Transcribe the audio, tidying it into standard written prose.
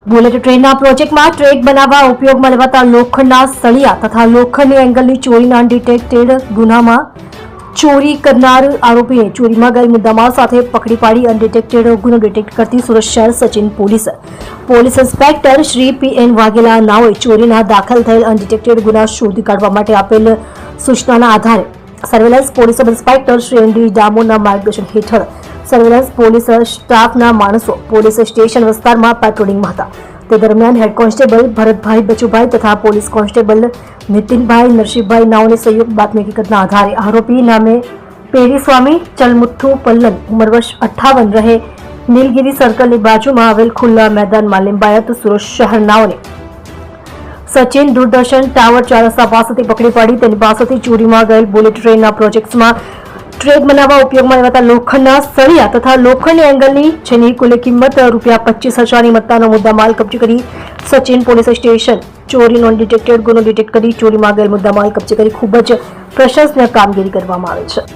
Bullet ટ્રેનના પ્રોજેક્ટમાં track બનાવવા ઉપયોગમાં લેવાતા લોખંડના સળિયા તથા લોખંડની એંગલની ચોરીના અનડિટેક્ટેડ ગુનામાં ચોરી કરનાર આરોપીને ચોરીમાં ગયેલ મુદ્દામાલ સાથે પકડી પાડી અનડિટેક્ટેડ ગુનો ડિટેક્ટ કરતી સુરત શહેર Sachin police inspector Shri P N Vaghela નાઓએ ચોરીના દાખલ થયેલ અનડિટેક્ટેડ ગુના શોધી કાઢવા માટે આપેલ સૂચનાના આધારે surveillance police sub inspector Shri N D ડામોરના માર્ગદર્શન હેઠળ સર્વેલન્સ પોલીસ સ્ટાફના માણસો પોલીસ સ્ટેશન વિસ્તારમાં પેટ્રોલિંગમાં હતા. તે દરમિયાન હેડ કોન્સ્ટેબલ ભરતભાઈ બચુભાઈ તથા પોલીસ કોન્સ્ટેબલ નીતિનભાઈ નરસિંહભાઈ નાઓને સંયુક્ત બાતમી હકીકતના આધારે આરોપી નામે પેરીસ્વામી ચલમુથ્થુ પલ્લન ઉંમર વર્ષ 58 રહે નીલગિરી સર્કલની બાજુમાં આવેલ ખુલ્લા મેદાનમાં લિંબાયત સુરત શહેર નાઓને સચિન દૂરદર્શન ટાવર 4 રસ્તા પાસેથી પકડી પાડી તેની પાસેથી ચોરીમાં ગયેલ બુલેટ ટ્રેનના પ્રોજેક્ટ્સમાં ટ્રેક બનાવવા ઉપયોગમાં લેવાતા લોખંડના સળિયા તથા લોખંડની એંગલની જેની કુલ કિંમત ₹25,000ની મત્તાનો મુદ્દામાલ કબજે કરી સચિન પોલીસ સ્ટેશન ચોરીનો અનડિટેક્ટેડ ગુનો ડિટેક્ટ કરી ચોરીમાં ગયેલ મુદ્દામાલ કબજે કરી ખૂબ જ પ્રશંસનીય કામગીરી કરવામાં આવે છે.